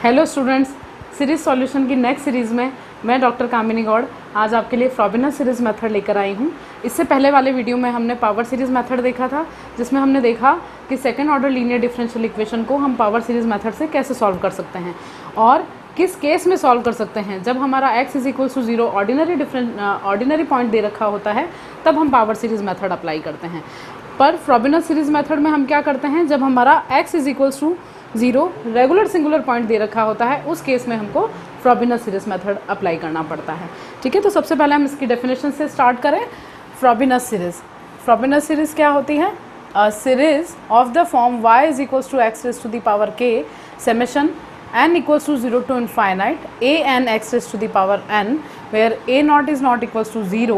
Hello students, series solution की next series में मैं डॉक्टर कामिनी गौड़ आज आपके लिए फ्रॉबिनस सीरीज़ मेथड लेकर आई हूँ। इससे पहले वाले वीडियो में हमने पावर सीरीज़ मेथड देखा था, जिसमें हमने देखा कि second order linear differential equation को हम पावर सीरीज़ मेथड से कैसे सॉल्व कर सकते हैं और किस केस में सॉल्व कर सकते हैं। जब हमारा x = 0 ऑर्डिनरी पॉइंट दे रखा होता है तब हम पावर सीरीज़ मेथड अप्लाई करते हैं। पर फ्रॉबिनस सीरीज़ मेथड में हम क्या करते हैं, जब हमारा x = 0 रेगुलर सिंगुलर पॉइंट दे रखा होता है, उस केस में हमको फ्रॉबिनस सीरीज़ मेथड अप्लाई करना पड़ता है। ठीक है, तो सबसे पहले हम इसकी डेफिनेशन से स्टार्ट करें। फ्रॉबिनस सीरीज़ क्या होती है? A series of the form y = x⁻k summation n = 0 to infinite a n x⁻n where a0 is not equals to 0,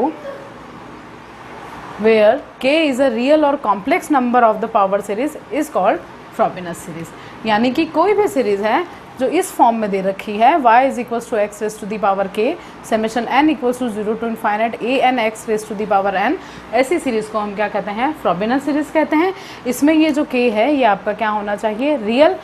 where k is a real or complex number of the power series is called Frobenius series. यानी कि कोई भी series है जो इस form में दे रखी है y = x⁻k summation n = 0 to infinite a n x⁻n, ऐसी सीरीज़ को हम क्या कहते हैं? फ्रॉबिनस सीरीज़ कहते हैं। इसमें ये जो k है ये आपका क्या होना चाहिए? रियल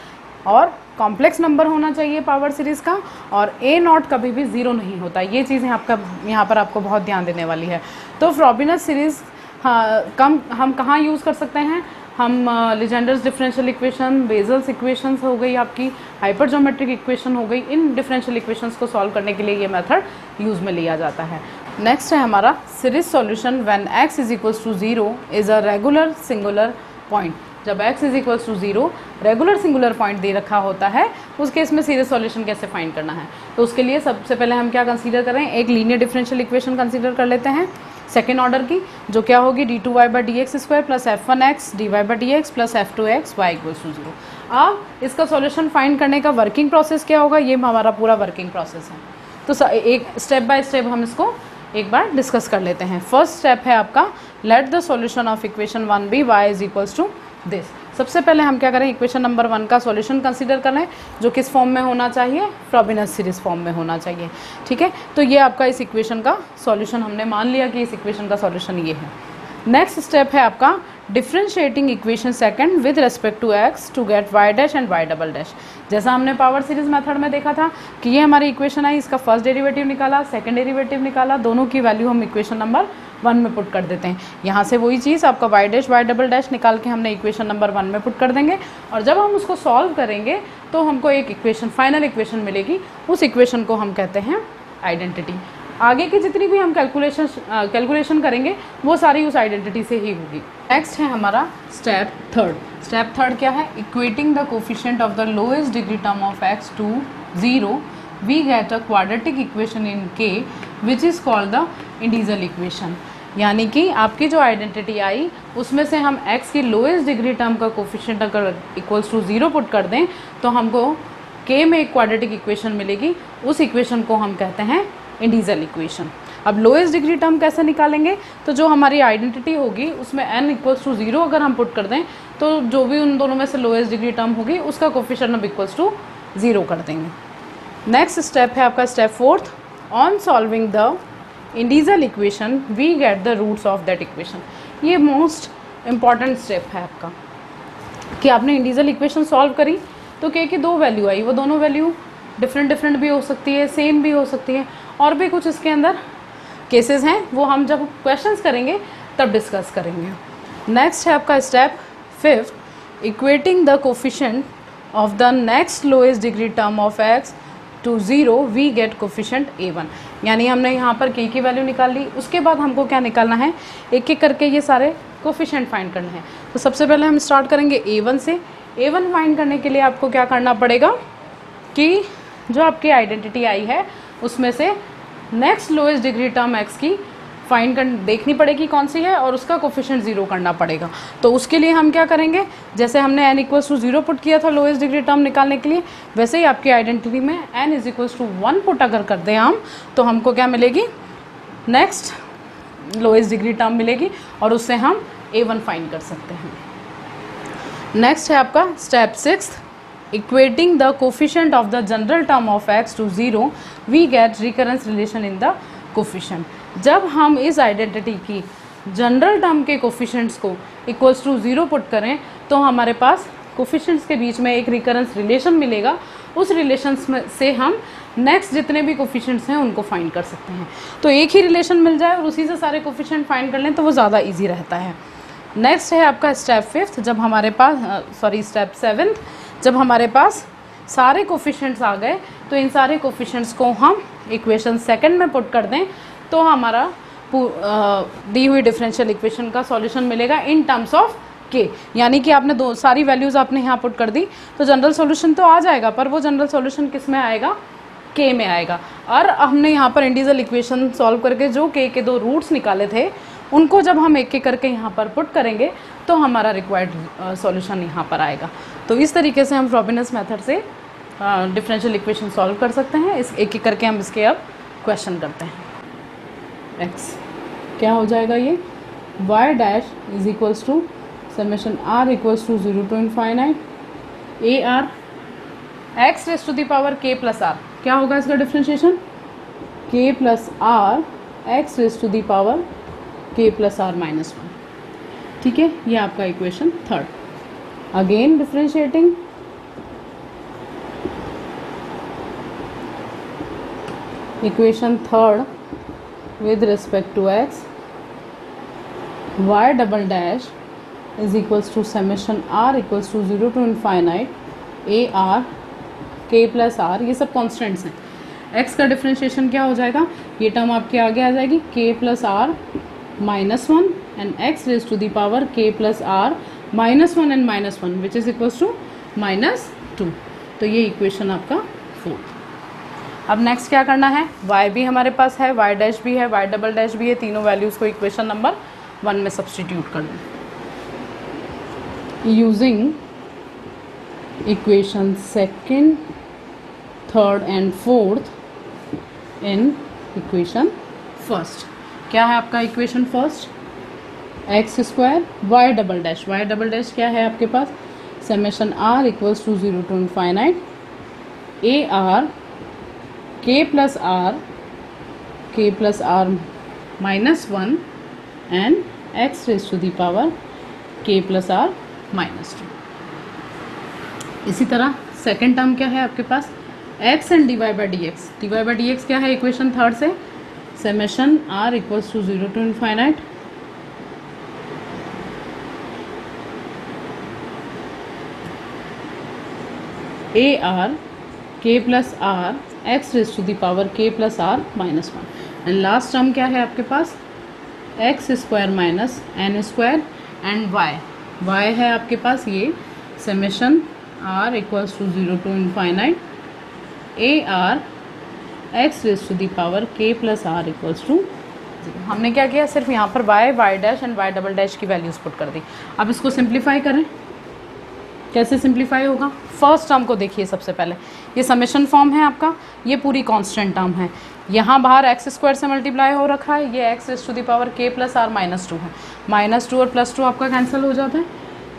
और कॉम्प्लेक्स नंबर होना चाहिए पावर सीरीज़ का, और a0 कभी भी 0 नहीं होता। ये चीज़ें आपका यहाँ पर आपको बहुत ध्यान देने वाली है। तो फ्रॉबिनस सीरीज़ हम कहाँ यूज़ कर सकते हैं? हम Legendre's differential equation, bezels equations हो गई, आपकी हाइपर ज्योमेट्रिक इक्वेशन हो गई, इन डिफरेंशियल इक्वेशंस को सॉल्व करने के लिए ये मेथड यूज़ में लिया जाता है। नेक्स्ट है हमारा series solution when x = 0 is a regular singular point. जब x = 0 रेगुलर सिंगुलर पॉइंट दे रखा होता है, उस केस में सीरीज सॉल्यूशन कैसे फाइंड करना है? तो उसके लिए सबसे पहले हम क्या कंसीडर करें? एक लीनियर डिफरेंशियल इक्वेशन कंसीडर कर लेते हैं सेकेंड ऑर्डर की, जो क्या होगी? d2y/dx² + f1x dy/dx + f2x y = 0। अब इसका सॉल्यूशन फाइंड करने का वर्किंग प्रोसेस क्या होगा? ये हमारा पूरा वर्किंग प्रोसेस है। तो एक स्टेप बाय स्टेप हम इसको एक बार डिस्कस कर लेते हैं। फर्स्ट स्टेप है आपका, let the solution of equation 1 be y = this. सबसे पहले हम क्या करें? इक्वेशन नंबर 1 का सॉल्यूशन कंसीडर करें, जो किस फॉर्म में होना चाहिए? फ्रॉबिनस सीरीज फॉर्म में होना चाहिए। ठीक है, तो ये आपका इस इक्वेशन का सॉल्यूशन, हमने मान लिया कि इस इक्वेशन का सॉल्यूशन ये है। नेक्स्ट स्टेप है आपका differentiating equation second with respect to x to get y' and y'। जैसा हमने पावर सीरीज मेथड में देखा था कि ये हमारी इक्वेशन है, इसका फर्स्ट डेरिवेटिव निकाला, सेकंड डेरिवेटिव निकाला, दोनों की वैल्यू हम इक्वेशन नंबर 1 में पुट कर देते हैं। यहाँ से वही चीज़ आपका y' निकाल के हमने इक्वेशन नंबर 1 में पुट कर देंगे, और जब हम उसको सॉल्व करेंगे तो हमको एक इक्वेशन, फाइनल इक्वेशन मिलेगी। उस इक्वेशन को हम कहते हैं आइडेंटिटी। आगे की जितनी भी हम कैलकुलेशन करेंगे वो सारी उस आइडेंटिटी से ही होगी। नेक्स्ट है हमारा स्टेप थर्ड क्या है? Equating the coefficient of the lowest degree term of x to 0 we get a quadratic equation in k which is called the indicial equation. यानी कि आपकी जो आइडेंटिटी आई उसमें से हम x की लोएस्ट डिग्री टर्म का कोफिशिएंट अगर = 0 पुट कर दें तो हमको k में एक क्वाड्रेटिक इक्वेशन मिलेगी। उस इक्वेशन को हम कहते हैं इंडिजल इक्वेशन। अब लोएस्ट डिग्री टर्म कैसे निकालेंगे? तो जो हमारी आइडेंटिटी होगी उसमें n = 0 अगर हम पुट कर दें तो जो भी उन दोनों में से लोएस्ट डिग्री टर्म होगी उसका कोफिशिएंट हम = 0 कर देंगे। नेक्स्ट स्टेप है आपका step 4th, on solving the indicial equation we get the roots of that equation. ये मोस्ट इम्पॉर्टेंट स्टेप है आपका कि आपने इंडिजल इक्वेशन सॉल्व करी तो k की 2 वैल्यू आई, वो दोनों वैल्यू डिफरेंट भी हो सकती है, सेम भी हो सकती है, और भी कुछ इसके अंदर केसेस हैं, वो हम जब क्वेश्चंस करेंगे तब डिस्कस करेंगे। नेक्स्ट है आपका step 5th, equating the coefficient of the next lowest degree term of x to 0 we get coefficient a1। यानी हमने यहाँ पर k की वैल्यू निकाल ली, उसके बाद हमको क्या निकालना है? एक एक करके ये सारे कोफिशिएंट फाइंड करने हैं। तो सबसे पहले हम स्टार्ट करेंगे a1 से। a1 फाइंड करने के लिए आपको क्या करना पड़ेगा कि जो आपकी आइडेंटिटी आई है उसमें से next lowest degree term x की फाइंड कर देखनी पड़ेगी कौन सी है, और उसका कोफिशिएंट 0 करना पड़ेगा। तो उसके लिए हम क्या करेंगे? जैसे हमने n = 0 पुट किया था लोएस्ट डिग्री टर्म निकालने के लिए, वैसे ही आपकी आइडेंटिटी में n = 1 पुट अगर कर दें हम तो हमको क्या मिलेगी? नेक्स्ट लोएस्ट डिग्री टर्म मिलेगी, और उससे हम a1 फाइंड कर सकते हैं। नेक्स्ट है आपका step 6th, equating the coefficient of the general term of x to 0 we get recurrence relation in the coefficient. जब हम इस आइडेंटिटी की जनरल टर्म के कोफिशिएंट्स को = 0 पुट करें तो हमारे पास कोफिशिएंट्स के बीच में एक रिकरेंस रिलेशन मिलेगा। उस रिलेशंस में से हम नेक्स्ट जितने भी कोफिशिएंट्स हैं उनको फाइंड कर सकते हैं। तो एक ही रिलेशन मिल जाए और उसी से सारे कोफिशिएंट फाइंड कर लें तो वो ज़्यादा ईजी रहता है। नेक्स्ट है आपका स्टेप 5th, जब हमारे पास स्टेप 7th, जब हमारे पास सारे कोफिशिएंट्स आ गए तो इन सारे कोफिशिएंट्स को हम इक्वेशन 2 में पुट कर दें तो हमारा दी हुई डिफरेंशियल इक्वेशन का सॉल्यूशन मिलेगा इन टर्म्स ऑफ के। यानी कि आपने सारी वैल्यूज़ आपने यहाँ पुट कर दी तो जनरल सॉल्यूशन तो आ जाएगा, पर वो जनरल सॉल्यूशन किस में आएगा, के में आएगा। और हमने यहाँ पर इंडिविजुअल इक्वेशन सॉल्व करके जो के 2 रूट्स निकाले थे उनको जब हम एक एक करके यहाँ पर पुट करेंगे तो हमारा रिक्वायर्ड सॉल्यूशन यहाँ पर आएगा। तो इस तरीके से हम फ्रॉबिनस मेथड से डिफरेंशियल इक्वेशन सॉल्व कर सकते हैं। इस एक एक करके हम इसके अब क्वेश्चन करते हैं। एक्स क्या हो जाएगा, ये y dash is equals to summation r equals to 0 to infinite a r x raise to the power k plus r. क्या होगा इसका differentiation, k plus r x raise to the power k plus r minus 1। ठीक है, ये आपका equation 3rd। Again differentiating equation 3rd with respect to x, y double dash is equals to summation r equals to 0 to infinite a r k plus r। ये सब constants हैं। x का differentiation क्या हो जाएगा, ये टर्म आपके आगे आ जाएगी k plus r minus 1 and x raise to the power k plus r minus 1 and minus 1 which is equals to -2। तो ये इक्वेशन आपका 4। अब नेक्स्ट क्या करना है, y भी हमारे पास है, y डैश भी है, y डबल डैश भी है, तीनों वैल्यूज़ को इक्वेशन नंबर 1 में सब्सटीट्यूट कर दें। Using equation 2nd, 3rd and 4th in equation 1st। क्या है आपका equation 1st, x square y double dash क्या है आपके पास, summation r equals to 0 to infinite a r k plus r minus 1 and x raise to the power k plus r minus 2। इसी तरह second term क्या है आपके पास, x and dy by d x क्या है इक्वेशन 3rd से, summation r equals to 0 to infinite a r k plus r x raise to the power k plus r minus 1 and last term क्या है आपके पास, x square minus n square and y है आपके पास ये summation r equals to 0 to infinite a r x raise to the power k plus r equals to 0। हमने क्या किया, सिर्फ यहाँ पर y dash and Y double dash की वैल्यूज़ पुट कर दी। अब इसको सिंप्लीफाई करें, कैसे सिंप्लीफाई होगा, फर्स्ट टर्म को देखिए सबसे पहले, ये समेशन फॉर्म है आपका, ये पूरी कांस्टेंट टर्म है, यहाँ बाहर एक्स स्क्वायर से मल्टीप्लाई हो रखा है, ये x raise to the power k plus r minus 2 है, -2 और +2 आपका कैंसिल हो जाता है,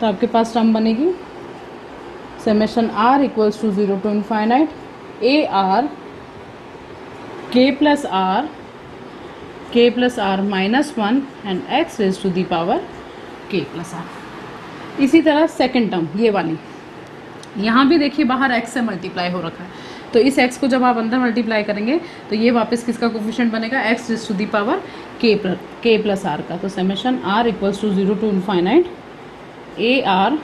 तो आपके पास टर्म बनेगी summation r equals to 0 to infinite a r k plus r minus 1 and x raise to the power k plus r. इसी तरह सेकेंड टर्म ये वाली, यहाँ भी देखिए बाहर x से मल्टीप्लाई हो रखा है, तो इस x को जब आप अंदर मल्टीप्लाई करेंगे तो ये वापस किसका कोफिशिएंट बनेगा, x raise to the power k plus r का। तो summation r equals to 0 to infinite a r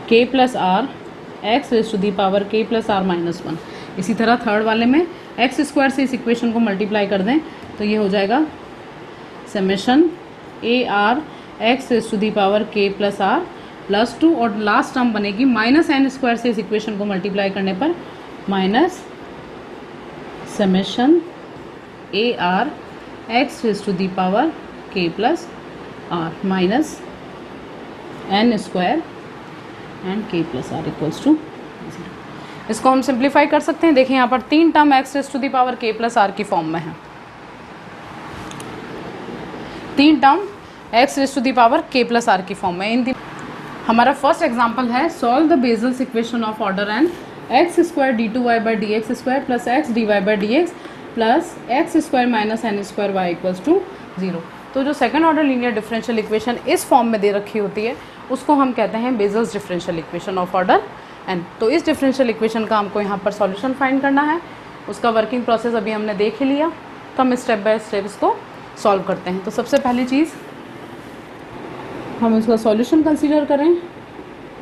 k plus r x raise to the power k plus r minus 1। इसी तरह थर्ड वाले में एक्स स्क्वायर से इस equation को multiply कर दें तो ये हो जाएगा summation a r x raise to the power k plus r plus 2 और लास्ट टर्म बनेगी माइनस एन स्क्वायर से इस इक्वेशन को मल्टीप्लाई करने पर minus summation a r x raise to the power k plus r minus n square and k plus r equals to 0। इसको हम simplify कर सकते हैं। देखिए यहाँ पर 3 term x raise to the power k plus r की form में है, 3 term x raise to the power k plus r की फॉर्म में। हमारा फर्स्ट एग्जांपल है solve the Bessel's equation of order n x square d two y by d x square plus x d y by d x plus x square minus n square y equals to 0। तो जो second order linear differential equation इस form में दे रखी होती है उसको हम कहते हैं Bessel's differential equation of order n. तो इस डिफरेंशियल इक्वेशन का हमको यहाँ पर सॉल्यूशन फाइंड करना है। उसका वर्किंग प्रोसेस अभी हमने देख ही लिया, तो हम स्टेप बाय स्टेप इसको सॉल्व करते हैं। तो सबसे पहली चीज़ हम इसका सॉल्यूशन कंसीडर करें।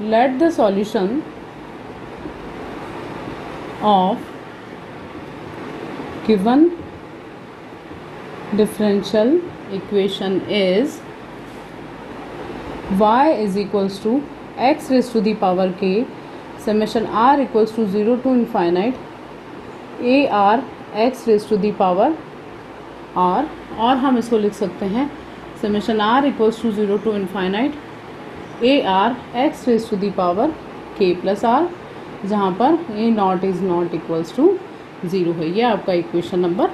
Late the solution of given differential equation is y is equals to x raised to the power k summation r equals to 0 to infinite a r x raised to the power r, और हम इसको लिख सकते हैं summation r equals to 0 to infinite a r x raised to the power k plus r, जहाँ पर a not is not equals to 0 है। ये आपका इक्वेशन नंबर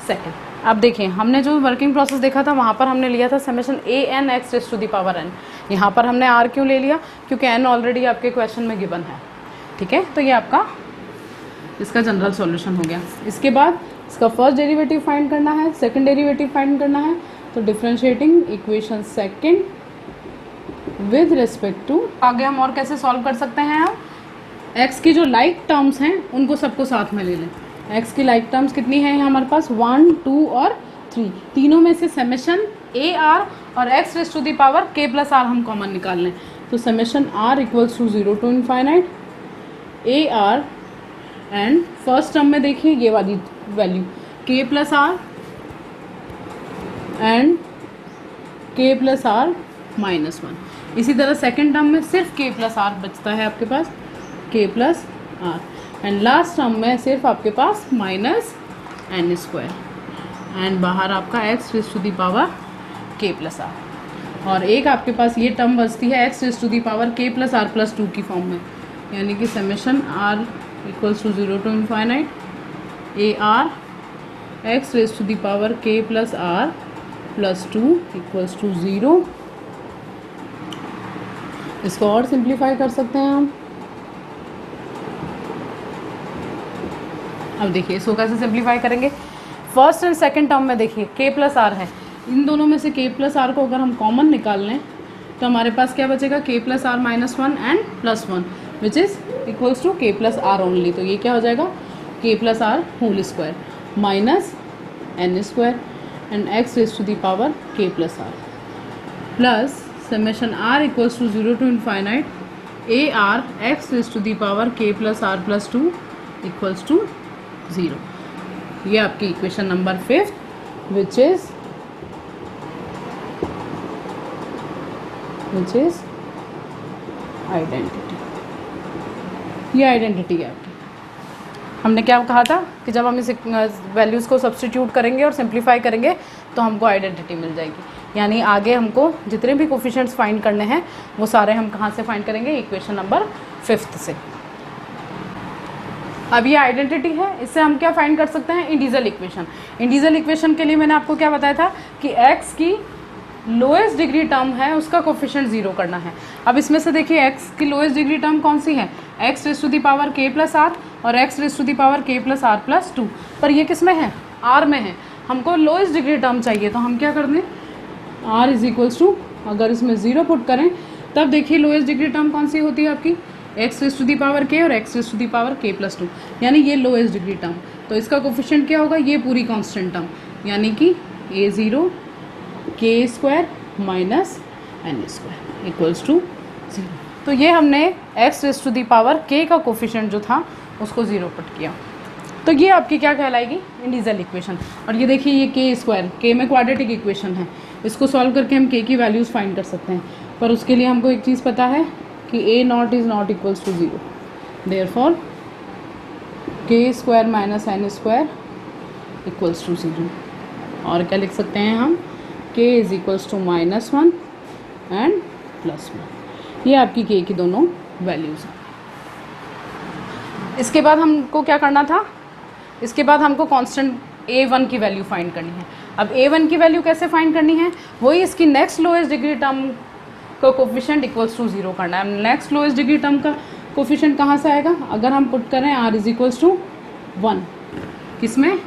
सेकेंड। अब देखिए हमने जो वर्किंग प्रोसेस देखा था वहाँ पर हमने लिया था summation a n x raise to the power n. यहाँ पर हमने आर क्यों ले लिया? क्योंकि एन ऑलरेडी आपके क्वेश्चन में गिवन है। ठीक है, तो ये आपका इसका जनरल सॉल्यूशन हो गया। इसके बाद इसका फर्स्ट डेरिवेटिव फाइंड करना है, सेकंड डेरिवेटिव फाइंड करना है। तो differentiating equation second with respect to, आगे हम और कैसे सॉल्व कर सकते हैं? हम एक्स की जो लाइक टर्म्स हैं उनको सबको साथ में ले लें। एक्स की लाइक टर्म्स कितनी है हमारे पास? 1, 2 और 3। तीनों में से समेशन ए आर और x raise to the power k plus r हम कॉमन निकाल लें। तो summation r equals to 0 to infinite a r, and first term में देखिए ये वाली value k plus r and k plus r -1। इसी तरह सेकेंड टर्म में सिर्फ के प्लस आर बचता है आपके पास, k plus r, and last term में सिर्फ आपके पास -n², एंड बाहर आपका x raise to the power k plus r, और एक आपके पास ये टर्म बचती है x raise to the power k plus r plus 2 की फॉर्म में, यानी कि summation r equals to 0 to infinite a r x raise to the power k plus r plus 2 equals to 0। इसको और सिंप्लीफाई कर सकते हैं हम। अब देखिए इसको कैसे सिंप्लीफाई करेंगे। फर्स्ट एंड सेकंड टर्म में देखिए k प्लस आर है, इन दोनों में से k प्लस आर को अगर हम कॉमन निकाल लें तो हमारे पास क्या बचेगा? k plus r -1 and +1 which is equals to k plus r only. तो ये क्या हो जाएगा? k plus r whole square minus n² and x raise to the power k plus r plus summation r equals to 0 to infinite a r x raise to the power k plus r plus 2 equals to 0। ये आपकी equation number 5 which is identity. ये identity है आपकी। हमने क्या कहा था कि जब हम इस वैल्यूज़ को सब्स्टिट्यूट करेंगे और सिंप्लीफाई करेंगे तो हमको आइडेंटिटी मिल जाएगी। यानी आगे हमको जितने भी कोफिशिएंट्स फाइंड करने हैं वो सारे हम कहाँ से फाइंड करेंगे? इक्वेशन नंबर 5 से। अब ये आइडेंटिटी है, इससे हम क्या फाइंड कर सकते हैं? Integer equation. इंटीजर इक्वेशन के लिए मैंने आपको क्या बताया था कि x की लोएस्ट डिग्री टर्म है उसका कोफिशिएंट 0 करना है। अब इसमें से देखिए x की लोएस्ट डिग्री टर्म कौन सी है? x raise to the power k plus r और x raise to the power k plus r plus 2। पर ये किस में है? r में है। हमको लोएस्ट डिग्री टर्म चाहिए, तो हम क्या कर दें? r इज इक्वल्स टू, अगर इसमें 0 पुट करें तब देखिए लोएस्ट डिग्री टर्म कौन सी होती है आपकी? x raise to the power k और x raise to the power k plus 2, यानी ये लोएस्ट डिग्री टर्म। तो इसका कोफिशिएंट क्या होगा? ये पूरी कांस्टेंट टर्म, यानी कि a0 k² minus n² equals to 0। तो ये हमने x raise to the power k का कोफिशिएंट जो था उसको 0 पुट किया। तो ये आपकी क्या कहलाएगी? Integer equation. और ये देखिए ये k², k में क्वाड्रेटिक इक्वेशन है, इसको सॉल्व करके हम k की वैल्यूज़ फाइंड कर सकते हैं। पर उसके लिए हमको एक चीज़ पता है कि a not is not equals to 0, therefore k² minus n² equals to 0। और क्या लिख सकते हैं हम? k is equals to -1 and +1। ये आपकी k की दोनों वैल्यूज़ हैं। इसके बाद हमको क्या करना था? इसके बाद हमको कांस्टेंट a1 की वैल्यू फाइंड करनी है। अब a1 की वैल्यू कैसे फाइंड करनी है? वही इसकी नेक्स्ट लोएस्ट डिग्री टर्म का कोफिशिएंट इक्वल्स टू 0 करना है। नेक्स्ट लोएस्ट डिग्री टर्म का कोफिशिएंट कहाँ से आएगा? अगर हम पुट करें r इज इक्वल्स टू 1, किसमें?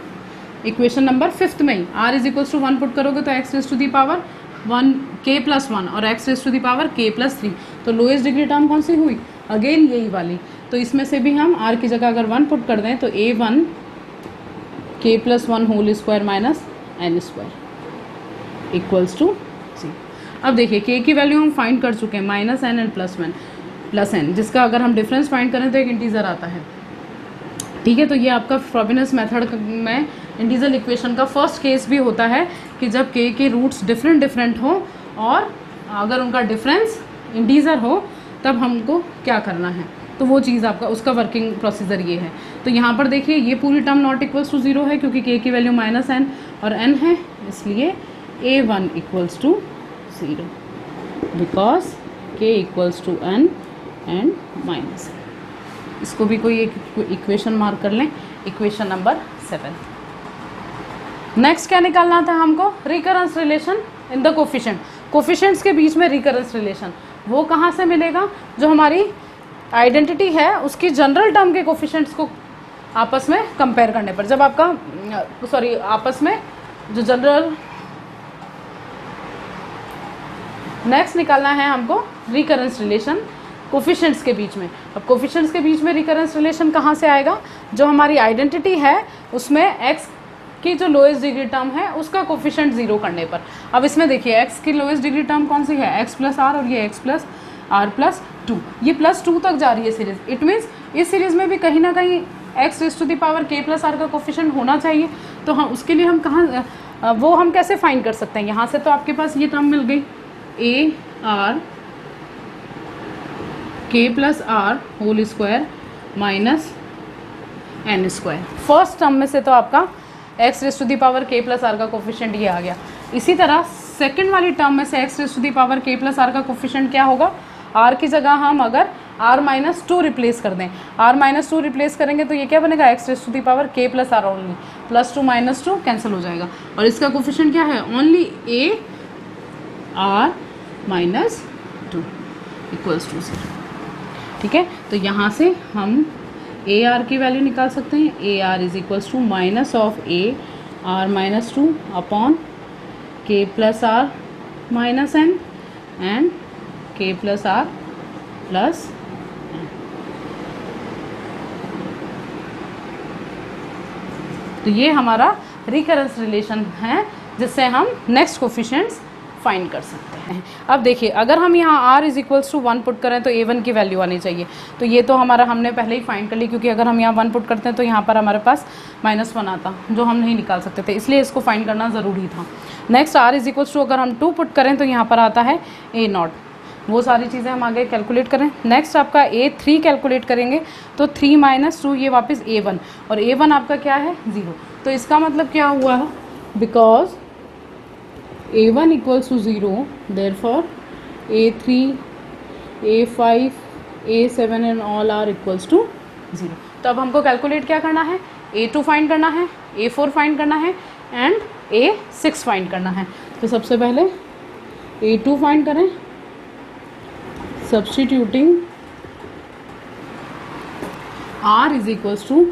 इक्वेशन नंबर 5 में ही r is equals to 1 put करोगे तो x raise to the power k+1 और x raise to the power k+3, तो लोएस्ट डिग्री टर्म कौन सी हुई, अगेन यही वाली। तो इसमें से भी हम r की जगह अगर 1 पुट कर दें तो a1 k+1 whole square minus n square equals to 0। अब देखिए k की वैल्यू हम फाइंड कर चुके हैं -n एंड +n, जिसका अगर हम डिफरेंस फाइंड करें तो एक इंटीजर आता है, ठीक है। तो ये आपका फ्रॉबिनस मेथड में इंटीजर इक्वेशन का फर्स्ट केस भी होता है कि जब k के रूट्स डिफरेंट हो और अगर उनका डिफरेंस इंटीजर हो तब हमको क्या करना है, तो वो चीज़ आपका उसका वर्किंग प्रोसीजर ये है। तो यहाँ पर देखिए ये पूरी टर्म नॉट इक्वल्स टू 0 है क्योंकि k की वैल्यू -n और n है, इसलिए a1 equals to 0 because k equals to n and -n। इसको भी कोई एक इक्वेशन मार्क कर लें, इक्वेशन नंबर 7। नेक्स्ट क्या निकालना था हमको, recurrence relation in the coefficient, coefficients के बीच में रिकरेंस रिलेशन। वो कहाँ से मिलेगा, जो हमारी आइडेंटिटी है उसकी जनरल टर्म के कोफिशिएंट्स को आपस में कंपेयर करने पर, जब आपका आपस में जो जनरल। नेक्स्ट निकालना है हमको रिकरेंस रिलेशन कोफिशिएंट्स के बीच में। अब कोफिशिएंट्स के बीच में रिकरेंस रिलेशन कहाँ से आएगा, जो हमारी आइडेंटिटी है उसमें x की जो लोएस्ट डिग्री टर्म है उसका कोफिशिएंट 0 करने पर। अब इसमें देखिए x की लोएस्ट डिग्री टर्म कौन सी है, x+r, और ये x+r+2, ये +2 तक जा रही है सीरीज। इट मीन्स इस सीरीज में भी कहीं ना कहीं x raise to the power k+r का कोफिशिएंट होना चाहिए। तो हम उसके लिए हम कहाँ वो हम कैसे फाइंड कर सकते हैं, यहाँ से तो आपके पास ये टर्म मिल गई a r k+r whole square minus n square. First term में से तो आपका x raise to the power k+r का कोफिशिएंट ये आ गया। इसी तरह सेकंड वाली टर्म में से x raise to the power k+r का कोफिशिएंट क्या होगा, r की जगह हम अगर r-2 रिप्लेस कर दें, r-2 रिप्लेस करेंगे तो ये क्या बनेगा, x raise to the power k+r only, +2 -2 cancel हो जाएगा और इसका कोफिशिएंट क्या है, only a r-2 equals to 0, ठीक है। तो यहाँ से हम ए आर की वैल्यू निकाल सकते हैं, a r is equals to minus of a r-2 upon k+r minus n and k+r plus n। तो ये हमारा रिकरेंस रिलेशन है जिससे हम नेक्स्ट कोफिशिएंट्स फाइंड कर सकते हैं। अब देखिए अगर हम यहाँ r is equals to 1 put करें तो a1 की वैल्यू आनी चाहिए, तो ये तो हमारा हमने पहले ही फाइंड कर ली, क्योंकि अगर हम यहाँ 1 पुट करते हैं तो यहाँ पर हमारे पास -1 आता जो हम नहीं निकाल सकते थे, इसलिए इसको फाइंड करना ज़रूरी था। Next r is equals to अगर हम 2 पुट करें तो यहाँ पर आता है a0, वो सारी चीज़ें हम आगे कैलकुलेट करें। नेक्स्ट आपका a3 कैलकुलेट करेंगे तो 3 - 2 ये वापस a1, और a1 आपका क्या है 0। तो इसका मतलब क्या हुआ, because a1 equals to 0, therefore a3, a5, a7 and all are equals to 0। तो अब हमको कैलकुलेट क्या करना है, a2 फाइंड करना है, a4 फाइंड करना है एंड a6 फाइंड करना है। तो सबसे पहले a2 फाइंड करें, substituting r is equals to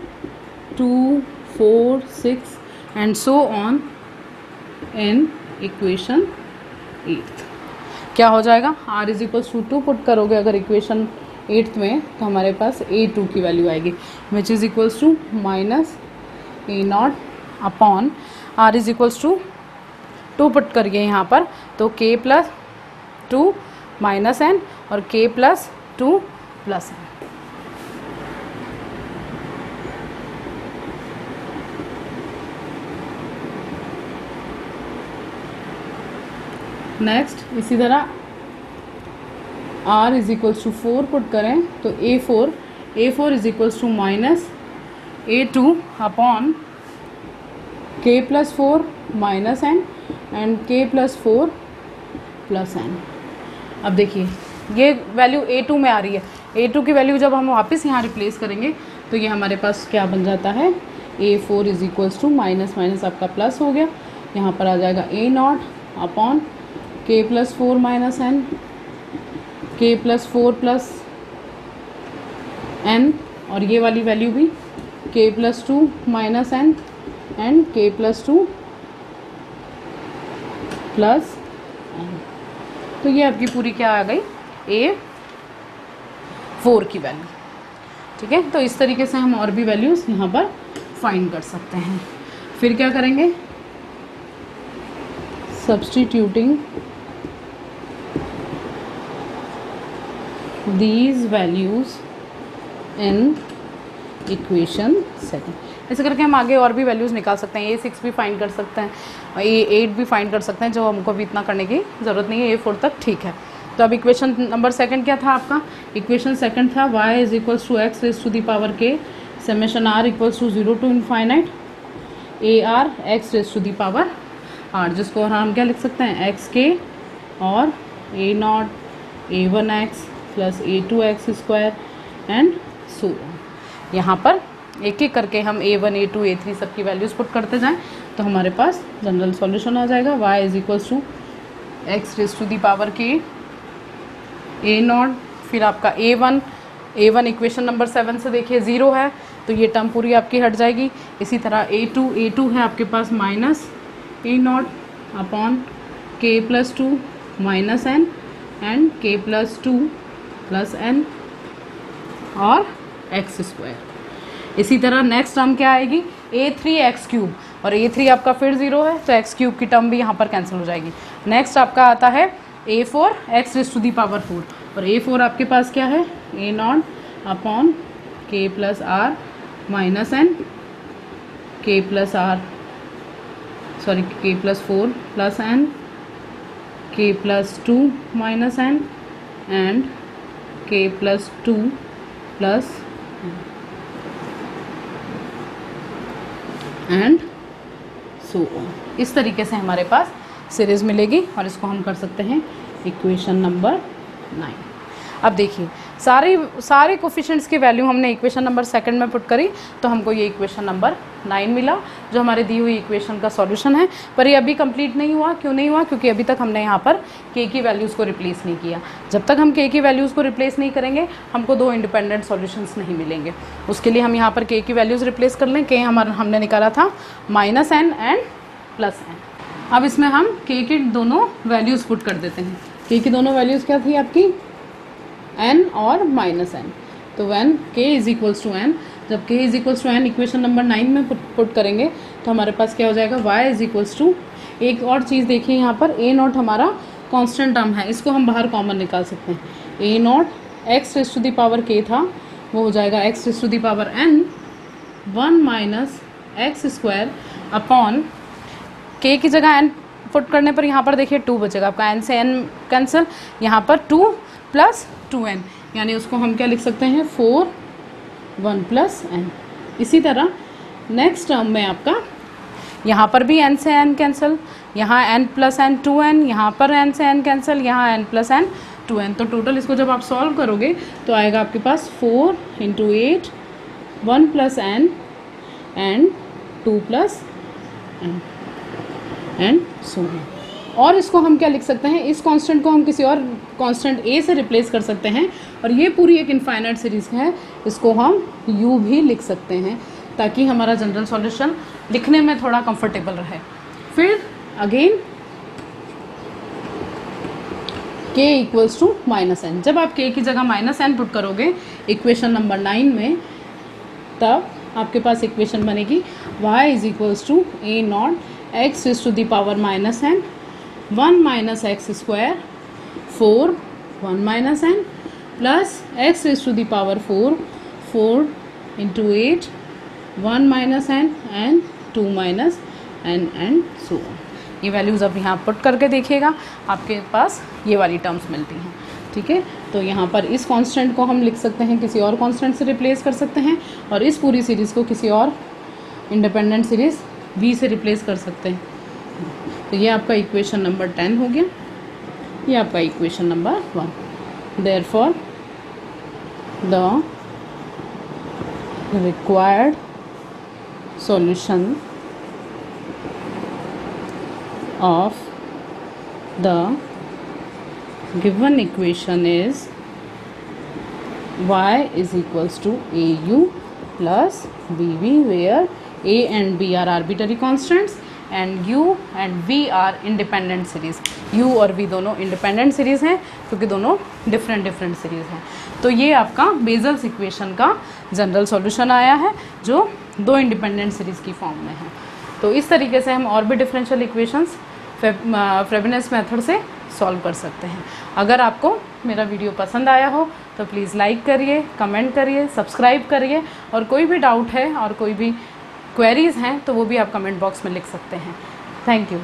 2, 4, 6 and so on in equation 8। क्या हो जाएगा, r is equals to 2 put करोगे अगर इक्वेशन 8 में तो हमारे पास a2 की वैल्यू आएगी, which is equals to -a0 upon r is equals to 2 put करिए यहाँ पर तो k+2 -n और k+2 +n। नेक्स्ट इसी तरह r is equals to 4 put करें तो a4 is equals to -a2 upon k+4 -n and k+4 +n। अब देखिए ये वैल्यू a2 में आ रही है, a2 की वैल्यू जब हम वापस यहाँ रिप्लेस करेंगे तो ये हमारे पास क्या बन जाता है, a4 is equals to minus minus आपका प्लस हो गया, यहाँ पर आ जाएगा a0 upon k+4 -n, k+4 +n और ये वाली वैल्यू भी k+2 -n and k+2 +n। n। तो ये आपकी पूरी क्या आ गई, A4 की वैल्यू। ठीक है, तो इस तरीके से हम और भी वैल्यूज़ यहाँ पर फाइंड कर सकते हैं। फिर क्या करेंगे, substituting these values in equation second. ऐसे करके हम आगे और भी वैल्यूज़ निकाल सकते हैं। A6 भी फाइंड कर सकते हैं, A8 भी फाइंड कर सकते हैं, जो हमको अभी इतना करने की ज़रूरत नहीं है, A4 तक ठीक है। तो अब इक्वेशन नंबर सेकंड क्या था आपका, इक्वेशन सेकंड था y is equals to x raise to the power k summation r equals to 0 to infinite a r x raise to the power r, जिसको हम क्या लिख सकते हैं, एक्स के और a not A1x plus A2x square and so. यहाँ पर एक एक करके हम A1 A2 A3 सब की वैल्यूज़ पुट करते जाएं तो हमारे पास जनरल सॉल्यूशन आ जाएगा। y is equals to x raise to the power k a not, फिर आपका A1 इक्वेशन नंबर 7 से देखिए 0 है तो ये टर्म पूरी आपकी हट जाएगी। इसी तरह A2 है आपके पास minus a not upon k plus 2 minus n and k plus 2 plus n और एक्स स्क्वायर। इसी तरह नेक्स्ट टर्म क्या आएगी, A3 एक्स क्यूब, और A3 आपका फिर 0 है तो एक्स क्यूब की टर्म भी यहाँ पर कैंसिल हो जाएगी। नेक्स्ट आपका आता है A4 x raise to the power 4, और A4 आपके पास क्या है, a not upon k plus r minus n k plus four plus n k plus 2 minus n and k plus 2 plus and so on. इस तरीके से हमारे पास series मिलेगी और इसको हम कर सकते हैं इक्वेशन नंबर 9। अब देखिए सारे कोफिशिएंट्स की वैल्यू हमने इक्वेशन नंबर सेकंड में पुट करी तो हमको ये इक्वेशन नंबर 9 मिला, जो हमारे दी हुई इक्वेशन का सॉल्यूशन है। पर ये अभी कंप्लीट नहीं हुआ, क्यों नहीं हुआ, क्योंकि अभी तक हमने यहाँ पर k की वैल्यूज़ को रिप्लेस नहीं किया। जब तक हम k की वैल्यूज़ को रिप्लेस नहीं करेंगे हमको दो इंडिपेंडेंट सॉल्यूशंस नहीं मिलेंगे। उसके लिए हम यहाँ पर k की वैल्यूज़ रिप्लेस कर लें। k हमने निकाला था -n एंड +n। अब इसमें हम k की दोनों वैल्यूज़ पुट कर देते हैं। k की दोनों वैल्यूज़ क्या थी आपकी, n और -n। तो when k is equals to n, जब k is equals to n equation number 9 में पुट करेंगे तो हमारे पास क्या हो जाएगा, y इज इक्वल्स टू, एक और चीज़ देखिए यहाँ पर a नॉट हमारा कांस्टेंट टर्म है, इसको हम बाहर कॉमन निकाल सकते हैं। a not x raise to the power k था, वो हो जाएगा x raise to the power n 1 minus x square upon k की जगह n पुट करने पर यहाँ पर देखिए 2 बचेगा आपका, n से n कैंसिल, यहाँ पर 2 प्लस 2n, यानी उसको हम क्या लिख सकते हैं 4 1 प्लस n। इसी तरह नेक्स्ट टर्म में आपका यहाँ पर भी n से n कैंसिल, यहाँ n प्लस n 2n, यहाँ पर n से n कैंसिल, यहाँ n प्लस n 2n। तो टोटल इसको जब आप सॉल्व करोगे तो आएगा आपके पास 4 × 8 1 plus n and 2 plus n and so on. और इसको हम क्या लिख सकते हैं, इस कांस्टेंट को हम किसी और कांस्टेंट a से रिप्लेस कर सकते हैं, और ये पूरी एक इनफाइनाइट सीरीज़ है, इसको हम u भी लिख सकते हैं ताकि हमारा जनरल सॉल्यूशन लिखने में थोड़ा कंफर्टेबल रहे। फिर again k equals to -n, जब आप k की जगह -n पुट करोगे इक्वेशन नंबर 9 में, तब आपके पास इक्वेशन बनेगी y is equals to a not x is to the power -n 1 minus x square 4 1 minus n plus x is to the power 4 4 × 8 1 minus n and 2 minus n and so on. ये values अब यहाँ put करके देखिएगा आपके पास ये वाली terms मिलती हैं। ठीक है, तो यहाँ पर इस कांस्टेंट को हम लिख सकते हैं, किसी और कांस्टेंट से रिप्लेस कर सकते हैं, और इस पूरी सीरीज़ को किसी और इंडिपेंडेंट सीरीज़ v से रिप्लेस कर सकते हैं। तो ये आपका इक्वेशन नंबर 10 हो गया, ये आपका equation number 1। Therefore the required solution of the given equation is y is equals to au plus bv, where a and b are arbitrary constants and U and V are independent series. U और V दोनों independent series हैं क्योंकि दोनों different series हैं। तो ये आपका Bessel's equation का जनरल सॉल्यूशन आया है जो दो इंडिपेंडेंट सीरीज़ की फॉर्म में है। तो इस तरीके से हम और भी डिफरेंशियल इक्वेशंस फ्रेबनियस मेथड से सॉल्व कर सकते हैं। अगर आपको मेरा वीडियो पसंद आया हो तो प्लीज़ लाइक करिए, कमेंट करिए, सब्सक्राइब करिए, और कोई भी डाउट है और कोई भी क्वेरीज़ हैं तो वो भी आप कमेंट बॉक्स में लिख सकते हैं। Thank you.